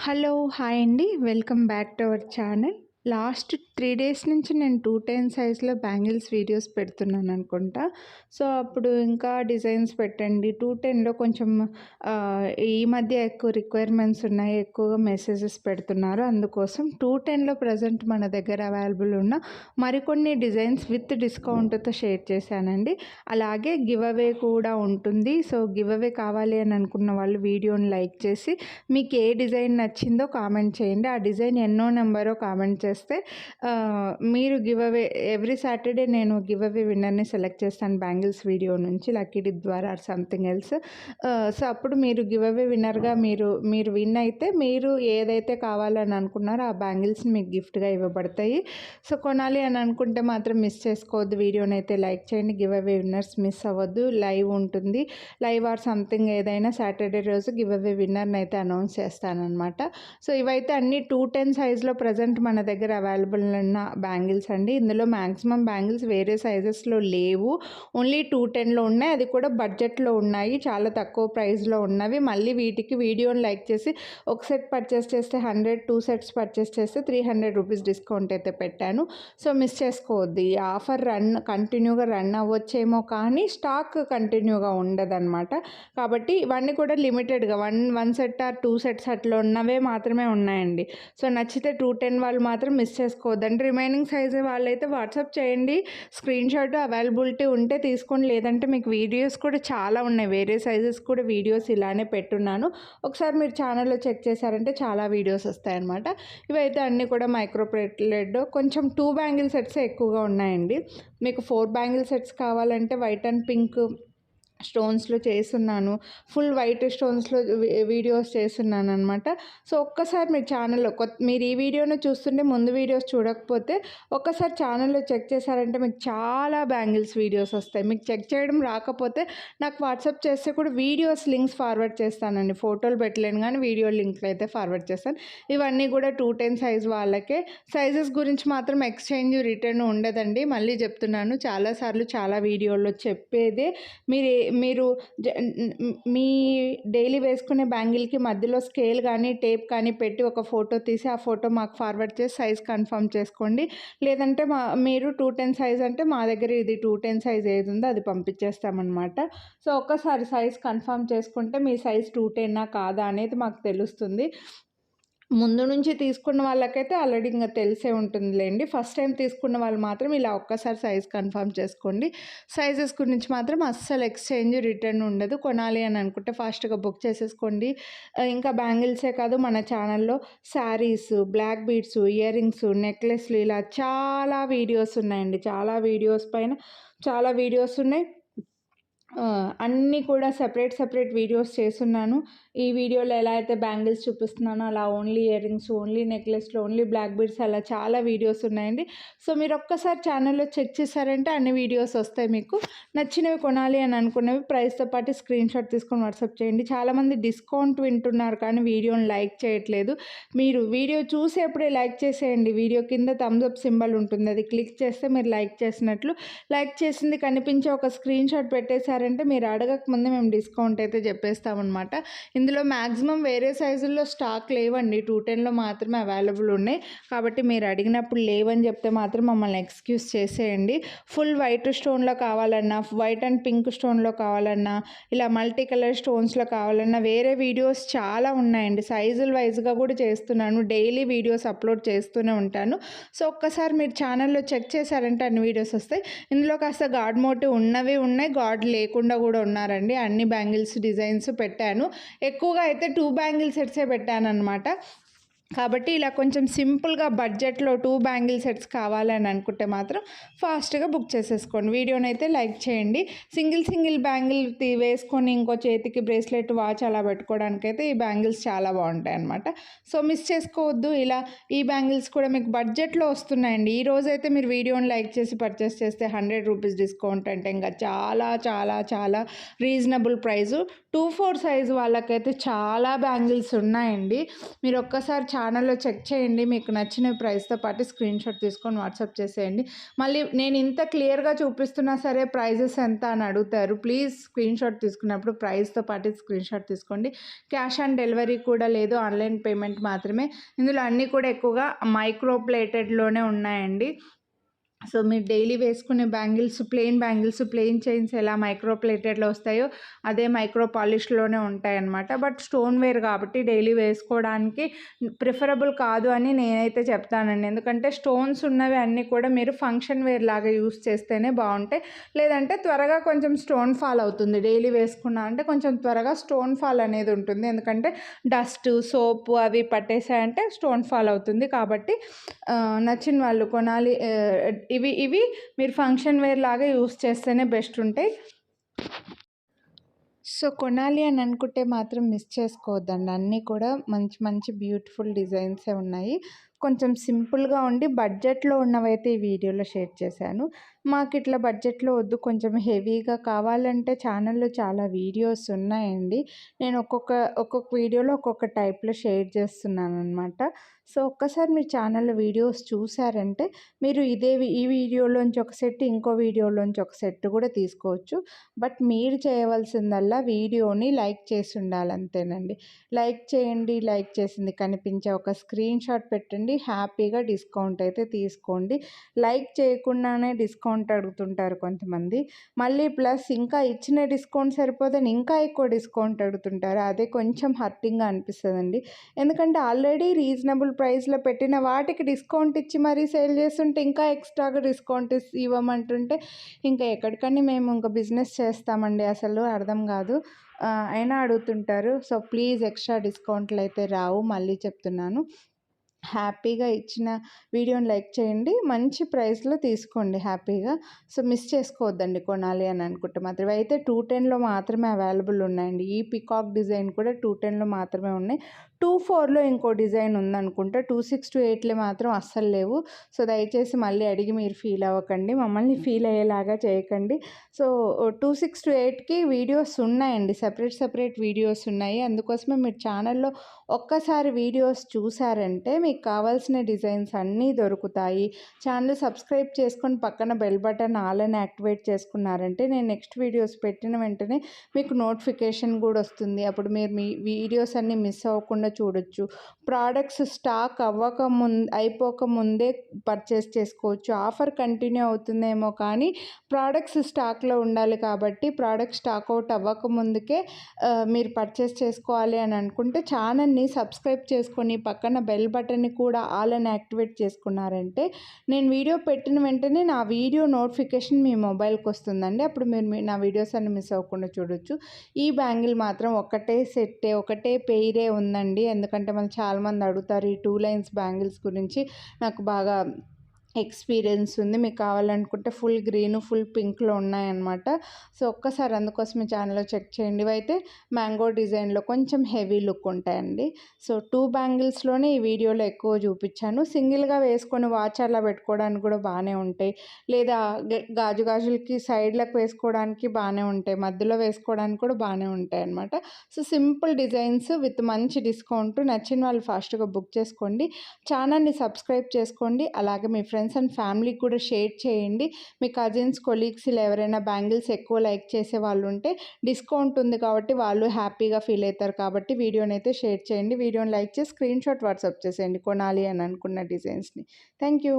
Hello! Hi అండి. Welcome back to our channel. Last 3 days నుంచి నేను 210 సైజ్‌లో బ్యాంగిల్స్ వీడియోస్ పెడుతున్నాననుకుంటా. సో, అప్పుడు ఇంకా డిజైన్స్ పెట్టండి. 210లో కొంచెం ఈ మధ్య ఎక్కువ రిక్వైర్మెంట్స్ ఉన్నాయి. ఎక్కువగా మెసేజెస్ పెడుతున్నారు. అందుకోసం 210లో ప్రెజెంట్ మన దగ్గర అవైలబుల్ ఉన్న మరికొన్ని డిజైన్స్ విత్ డిస్కౌంట్‌తో షేర్ చేశానండి. అలాగే గివ్ అవే కూడా ఉంటుంది. సో, గివ్ అవే కావాలి అని అనుకున్న వాళ్ళు వీడియోని లైక్ చేసి మీకు ఏ డిజైన్ నచ్చిందో కామెంట్ చేయండి. ఆ డిజైన్ ఎన్నో నెంబరో కామెంట్ చేస్తే మీరు గివ్ అవే ఎవ్రీ సాటర్డే నేను గివ్ అవే విన్నర్‌ని సెలెక్ట్ చేస్తాను బ్యాంగిల్స్ వీడియో నుంచి లక్కీ డిప్ ద్వారా ఆర్ సంథింగ్ ఎల్స్. సో, అప్పుడు మీరు గివ్ అవే విన్నర్‌గా మీరు విన్ అయితే మీరు ఏదైతే కావాలని అనుకున్నారో ఆ బ్యాంగిల్స్‌ని మీకు గిఫ్ట్‌గా ఇవ్వబడతాయి. సో, కొనాలి అని అనుకుంటే మాత్రం మిస్ చేసుకోవద్దు. వీడియోనైతే లైక్ చేయండి. గివ్ అవే విన్నర్స్ మిస్ అవ్వద్దు. లైవ్ ఉంటుంది. లైవ్ ఆర్ సంథింగ్ ఏదైనా సాటర్డే రోజు గివ్ అవే విన్నర్‌ని అయితే అనౌన్స్ చేస్తాననమాట. సో, ఇవైతే అన్నీ 210 సైజ్‌లో ప్రజెంట్ మన దగ్గర అవైలబుల్ ఉన్న బ్యాంగిల్స్ అండి. ఇందులో మ్యాక్సిమం బ్యాంగిల్స్ వేరే సైజెస్‌లో లేవు. ఓన్లీ 210లో ఉన్నాయి. అది కూడా బడ్జెట్‌లో ఉన్నాయి. చాలా తక్కువ ప్రైస్‌లో ఉన్నవి. మళ్ళీ వీటికి వీడియోని లైక్ చేసి ఒక సెట్ పర్చేస్ చేస్తే 100, 2 సెట్స్ పర్చేస్ చేస్తే 300 రూపీస్ డిస్కౌంట్ అయితే పెట్టాను. సో, మిస్ చేసుకోవద్దు. ఈ ఆఫర్ కంటిన్యూగా రన్ అవ్వచ్చేమో కానీ స్టాక్ కంటిన్యూగా ఉండదనమాట. కాబట్టి ఇవన్నీ కూడా లిమిటెడ్‌గా 1 సెట్ ఆర్ 2 సెట్స్ అట్లా ఉన్నవే మాత్రమే ఉన్నాయండి. సో, నచ్చితే 210 వాళ్ళు మాత్రం మిస్ చేసుకోవద్దండి. రిమైనింగ్ సైజ్ వాళ్ళైతే వాట్సాప్ చేయండి. స్క్రీన్ షాట్ అవైలబిలిటీ ఉంటే తీసుకోండి. లేదంటే మీకు వీడియోస్ కూడా చాలా ఉన్నాయి. వేరే సైజెస్ కూడా వీడియోస్ ఇలానే పెట్టున్నాను. ఒకసారి మీరు ఛానల్లో చెక్ చేశారంటే చాలా వీడియోస్ వస్తాయన్నమాట. ఇవైతే అన్నీ కూడా మైక్రో ప్లేటెడ్ కొంచెం 2 బ్యాంగిల్ సెట్సే ఎక్కువగా ఉన్నాయండి. మీకు 4 బ్యాంగిల్ సెట్స్ కావాలంటే వైట్ అండ్ పింక్ స్టోన్స్‌లో చేసున్నాను. ఫుల్ వైట్ స్టోన్స్‌లో వీడియోస్ చేసున్నాననమాట. సో, ఒక్కసారి మీరు ఛానల్‌లో మీరు ఈ వీడియోను చూస్తుంటే ముందు వీడియోస్ చూడకపోతే ఒక్కసారి ఛానల్‌లో చెక్ చేశారంటే మీకు చాలా బ్యాంగిల్స్ వీడియోస్ వస్తాయి. మీకు చెక్ చేయడం రాకపోతే నాకు వాట్సాప్ చేస్తే కూడా వీడియోస్ లింక్స్ ఫార్వర్డ్ చేస్తానండి. ఫోటోలు పెట్టలేను కానీ వీడియో లింక్లు అయితే ఫార్వర్డ్ చేస్తాను. ఇవన్నీ కూడా 210 సైజ్ వాళ్ళకే. సైజెస్ గురించి మాత్రం ఎక్స్చేంజ్ రిటర్న్ ఉండదండి. మళ్ళీ చెప్తున్నాను చాలాసార్లు చాలా వీడియోల్లో చెప్పేదే మీరు మీ డైలీ వేసుకునే బ్యాంగిల్కి మధ్యలో స్కేల్ కానీ టేప్ కానీ పెట్టి ఒక ఫోటో తీసి ఆ ఫోటో మాకు ఫార్వర్డ్ చేసి సైజ్ కన్ఫర్మ్ చేసుకోండి. లేదంటే మీరు 210 సైజ్ అంటే మా దగ్గర ఇది 210 సైజ్ ఏది ఉందో అది పంపించేస్తామన్నమాట. సో, ఒక్కసారి సైజ్ కన్ఫర్మ్ చేసుకుంటే మీ సైజ్ 210 కాదా అనేది మాకు తెలుస్తుంది. ముందు నుంచి తీసుకున్న వాళ్ళకైతే ఆల్రెడీ ఇంక తెలిసే ఉంటుందిలేండి. ఫస్ట్ టైం తీసుకున్న వాళ్ళు మాత్రం ఇలా ఒక్కసారి సైజ్ కన్ఫర్మ్ చేసుకోండి. సైజెస్ గురించి మాత్రం అస్సలు ఎక్స్చేంజ్ రిటర్న్ ఉండదు. కొనాలి అని అనుకుంటే ఫాస్ట్‌గా బుక్ చేసేసుకోండి. ఇంకా బ్యాంగిల్సే కాదు మన ఛానల్‌లో saris, black beads, earrings, నెక్లెస్‌లు ఇలా చాలా వీడియోస్ ఉన్నాయండి. చాలా వీడియోస్ పైన చాలా వీడియోస్ ఉన్నాయి. అన్నీ కూడా సెపరేట్ వీడియోస్ చేసున్నాను. ఈ వీడియోలో ఎలా అయితే బ్యాంగిల్స్ చూపిస్తున్నానో అలా ఓన్లీ ఇయర్ రింగ్స్, ఓన్లీ నెక్లెస్‌లు, ఓన్లీ బ్లాక్ బీడ్స్ అలా చాలా వీడియోస్ ఉన్నాయండి. సో, మీరు ఒక్కసారి ఛానల్‌లో చెక్ చేశారంటే అన్ని వీడియోస్ వస్తాయి మీకు. నచ్చినవి కొనాలి అని అనుకున్నవి ప్రైస్‌తో పాటు స్క్రీన్ షాట్ తీసుకొని వాట్సాప్ చేయండి. చాలామంది డిస్కౌంట్ వింటున్నారు కానీ వీడియోని లైక్ చేయట్లేదు. మీరు వీడియో చూసేప్పుడే లైక్ చేసేయండి. వీడియో కింద థమ్స్ అప్ సింబల్ ఉంటుంది. అది క్లిక్ చేస్తే మీరు లైక్ చేసినట్లు. లైక్ చేసింది కనిపించే ఒక స్క్రీన్ షాట్ పెట్టేశారంటే మీరు అడగక ముందే మేము డిస్కౌంట్ అయితే చెప్పేస్తామన్నమాట. ఇందులో మ్యాక్సిమం వేరే సైజుల్లో స్టాక్ లేవండి. 210లో మాత్రమే అవైలబుల్ ఉన్నాయి. కాబట్టి మీరు అడిగినప్పుడు లేవని చెప్తే మాత్రం మమ్మల్ని ఎక్స్క్యూజ్ చేసేయండి. ఫుల్ వైట్ స్టోన్లో కావాలన్నా, వైట్ అండ్ పింక్ స్టోన్లో కావాలన్నా, ఇలా మల్టీ కలర్ స్టోన్స్లో కావాలన్నా వేరే వీడియోస్ చాలా ఉన్నాయండి. సైజుల వైజ్గా కూడా చేస్తున్నాను. డైలీ వీడియోస్ అప్లోడ్ చేస్తూనే ఉంటాను. సో, ఒక్కసారి మీరు ఛానల్లో చెక్ చేశారంటే అన్ని వీడియోస్ వస్తాయి. ఇందులో కాస్త గాడ్ మోటివ్ ఉన్నవి ఉన్నాయి, గాడ్ లేకుండా కూడా ఉన్నారండి. అన్ని బ్యాంగిల్స్ డిజైన్స్ పెట్టాను. ఎక్కువగా అయితే 2 బ్యాంగిల్ సెట్సే పెట్టానన్నమాట. కాబట్టి ఇలా కొంచెం సింపుల్గా బడ్జెట్లో 2 బ్యాంగిల్ సెట్స్ కావాలని అనుకుంటే మాత్రం ఫాస్ట్గా బుక్ చేసేసుకోండి. వీడియోనైతే లైక్ చేయండి. సింగిల్ బ్యాంగిల్ వేసుకొని ఇంకో చేతికి బ్రేస్లెట్, వాచ్ అలా పెట్టుకోవడానికైతే ఈ బ్యాంగిల్స్ చాలా బాగుంటాయి అన్నమాట. సో, మిస్ చేసుకోవద్దు. ఇలా ఈ బ్యాంగిల్స్ కూడా మీకు బడ్జెట్లో వస్తున్నాయండి. ఈ రోజైతే మీరు వీడియోని లైక్ చేసి పర్చేస్ చేస్తే 100 రూపీస్ డిస్కౌంట్ అంటే ఇంకా చాలా రీజనబుల్ ప్రైజు. 2-4 సైజు వాళ్ళకైతే చాలా బ్యాంగిల్స్ ఉన్నాయండి. మీరు ఒక్కసారి ఛానల్‌లో చెక్ చేయండి. మీకు నచ్చిన ప్రైస్‌తో పాటు స్క్రీన్‌షాట్ తీసుకొని వాట్సాప్ చేసేయండి. మళ్ళీ నేను ఇంత క్లియర్‌గా చూపిస్తున్నా సరే ప్రైజెస్ ఎంత అని అడుగుతారు. ప్లీజ్ స్క్రీన్‌షాట్ తీసుకున్నప్పుడు ప్రైస్‌తో పాటు స్క్రీన్‌షాట్ తీసుకోండి. క్యాష్ ఆన్ డెలివరీ కూడా లేదు. ఆన్‌లైన్ పేమెంట్ మాత్రమే. ఇందులో అన్నీ కూడా ఎక్కువగా మైక్రో ప్లేటెడ్‌లోనే ఉన్నాయండి. సో మీరు డైలీ వేసుకునే బ్యాంగిల్స్, ప్లెయిన్ చైన్స్ ఎలా మైక్రో ప్లేటెడ్‌లో వస్తాయో అదే మైక్రో పాలిష్‌లోనే ఉంటాయన్నమాట. బట్ స్టోన్ వేర్ కాబట్టి డైలీ వేసుకోవడానికి ప్రిఫరబుల్ కాదు అని నేనైతే చెప్తానండి. ఎందుకంటే స్టోన్స్ ఉన్నవి అన్నీ కూడా మీరు ఫంక్షన్ వేర్ లాగా యూస్ చేస్తేనే బావుంటాయి. లేదంటే త్వరగా కొంచెం స్టోన్ ఫాల్ అవుతుంది. డైలీ వేసుకున్నా అంటే కొంచెం త్వరగా స్టోన్ ఫాల్ అనేది ఉంటుంది. ఎందుకంటే డస్ట్, సోపు అవి పట్టేసాయంటే స్టోన్ ఫాల్ అవుతుంది. కాబట్టి నచ్చిన వాళ్ళు కొనాలి. ఇవి మీరు ఫంక్షన్ వేర్ లాగా యూస్ చేస్తేనే బెస్ట్ ఉంటాయి. సో కొనాలి అని అనుకుంటే మాత్రం మిస్ చేసుకోవద్దండి. అన్నీ కూడా మంచి మంచి బ్యూటిఫుల్ డిజైన్సే ఉన్నాయి. కొంచెం సింపుల్‌గా ఉండి బడ్జెట్‌లో ఉన్నవైతే ఈ వీడియోలో షేర్ చేశాను. మాకిట్లా బడ్జెట్‌లో వద్దు, కొంచెం హెవీగా కావాలంటే ఛానల్‌లో చాలా వీడియోస్ ఉన్నాయండి. నేను ఒక్కొక్క వీడియోలో ఒక్కొక్క టైప్‌లో షేర్ చేస్తున్నాననమాట. సో ఒక్కసారి మీరు ఛానల్‌లో వీడియోస్ చూసారంటే మీరు ఈ వీడియోలోంచి ఒక సెట్, ఇంకో వీడియోలోంచి ఒక సెట్ కూడా తీసుకోవచ్చు. బట్ మీరు చేయవలసిందల్లా వీడియోని లైక్ చేసి ఉండాలి అంతేనండి. లైక్ చేయండి. లైక్ చేసింది కనిపించే ఒక స్క్రీన్‌షాట్ పెట్టండి. హ్యాపీగా డిస్కౌంట్ అయితే తీసుకోండి. లైక్ చేయకుండానే డిస్కౌంట్ అడుగుతుంటారు కొంతమంది. మళ్ళీ ప్లస్ ఇంకా ఇచ్చిన డిస్కౌంట్ సరిపోదని ఇంకా ఎక్కువ డిస్కౌంట్ అడుగుతుంటారు. అదే కొంచెం హర్టింగ్‌గా అనిపిస్తదండి. ఎందుకంటే ఆల్రెడీ రీజనబుల్ ప్రైస్‌లో పెట్టిన వాటికి డిస్కౌంట్ ఇచ్చి మరీ సేల్ చేస్తుంటే ఇంకా ఎక్స్ట్రాగా డిస్కౌంట్ ఇవ్వమంటుంటే ఇంకా ఎక్కడికని మేము ఇంకా బిజినెస్ చేస్తామండి. అసలు అర్థం కాదు. అయినా అడుగుతుంటారు. సో ప్లీజ్ ఎక్స్ట్రా డిస్కౌంట్లు అయితే రావు. మళ్ళీ చెప్తున్నాను. హ్యాపీగా ఇచ్చిన వీడియోని లైక్ చేయండి. మంచి ప్రైస్‌లో తీసుకోండి హ్యాపీగా. సో మిస్ చేసుకోవద్దండి కొనాలి అని అనుకుంటే మాత్రం. ఇవైతే 210లో మాత్రమే అవైలబుల్ ఉన్నాయండి. ఈ పికాక్ డిజైన్ కూడా 210లో మాత్రమే ఉన్నాయి. 24లో ఇంకో డిజైన్ ఉందనుకుంటా. 26-8లో మాత్రం అస్సలు లేవు. సో దయచేసి మళ్ళీ అడిగి మీరు ఫీల్ అవ్వకండి. మమ్మల్ని ఫీల్ అయ్యేలాగా చేయకండి. సో 26-8కి వీడియోస్ ఉన్నాయండి. సెపరేట్ వీడియోస్ ఉన్నాయి. అందుకోసమే మీరు ఛానల్‌లో ఒక్కసారి వీడియోస్ చూసారంటే మీకు కావాల్సిన డిజైన్స్ అన్నీ దొరుకుతాయి. ఛానల్ సబ్స్క్రైబ్ చేసుకొని పక్కన బెల్ బటన్ ఆల్ అని యాక్టివేట్ చేసుకున్నారంటే నేను నెక్స్ట్ వీడియోస్ పెట్టిన వెంటనే మీకు నోటిఫికేషన్ కూడా వస్తుంది. అప్పుడు మీరు మీ వీడియోస్ అన్నీ మిస్ అవ్వకుండా చూడొచ్చు. ప్రోడక్ట్స్ స్టాక్ అయిపోకముందే పర్చేస్ చేసుకోవచ్చు. ఆఫర్ కంటిన్యూ అవుతుందేమో కానీ ప్రోడక్ట్స్ స్టాక్‌లో ఉండాలి కాబట్టి ప్రోడక్ట్ స్టాక్ అవుట్ అవ్వకముందుకే మీరు పర్చేస్ చేసుకోవాలి అని అనుకుంటే ఛానల్‌ని సబ్స్క్రైబ్ చేసుకొని పక్కన బెల్ బటన్‌ని కూడా ఆల్ అని యాక్టివేట్ చేసుకున్నారంటే నేను వీడియో పెట్టిన వెంటనే నా వీడియో నోటిఫికేషన్ మీ మొబైల్‌కి వస్తుందండి. అప్పుడు మీరు నా వీడియోస్ అన్ని మిస్ అవ్వకుండా చూడొచ్చు. ఈ బ్యాంగిల్ మాత్రం ఒకటే పెయిరే ఉందండి. ఎందుకంటే మళ్ళీ చాలామంది అడుగుతారు ఈ 2 లైన్స్ బ్యాంగిల్స్ గురించి. నాకు బాగా ఎక్స్పీరియన్స్ ఉంది. మీకు కావాలనుకుంటే ఫుల్ గ్రీను, ఫుల్ పింక్‌లో ఉన్నాయన్నమాట. సో ఒక్కసారి అందుకోసం ఈ ఛానల్‌లో చెక్ చేయండి. ఇవైతే మ్యాంగో డిజైన్‌లో కొంచెం హెవీ లుక్ ఉంటాయండి. సో 2 బ్యాంగిల్స్‌లోనే ఈ వీడియోలో ఎక్కువ చూపించాను. సింగిల్‌గా వేసుకొని వాచ్ అలా పెట్టుకోవడానికి కూడా బాగానే ఉంటాయి. లేదా గాజులకి సైడ్‌లకు వేసుకోవడానికి బాగానే ఉంటాయి. మధ్యలో వేసుకోవడానికి కూడా బాగానే ఉంటాయన్నమాట. సో సింపుల్ డిజైన్స్ విత్ మంచి డిస్కౌంట్. నచ్చిన వాళ్ళు ఫాస్ట్‌గా బుక్ చేసుకోండి. ఛానల్‌ని సబ్స్క్రైబ్ చేసుకోండి. అలాగే మీ ఫ్రెండ్స్ అండ్ ఫ్యామిలీకి కూడా షేర్ చేయండి. మీ కజిన్స్, కొలీగ్స్ ఇలా ఎవరైనా బ్యాంగిల్స్ ఎక్కువ లైక్ చేసే వాళ్ళు ఉంటే డిస్కౌంట్ ఉంది కాబట్టి వాళ్ళు హ్యాపీగా ఫీల్ అవుతారు కాబట్టి వీడియోని అయితే షేర్ చేయండి. వీడియోని లైక్ చేసి స్క్రీన్‌షాట్ వాట్సాప్ చేసేయండి కొనాలి అని అనుకున్న డిజైన్స్‌ని. Thank you.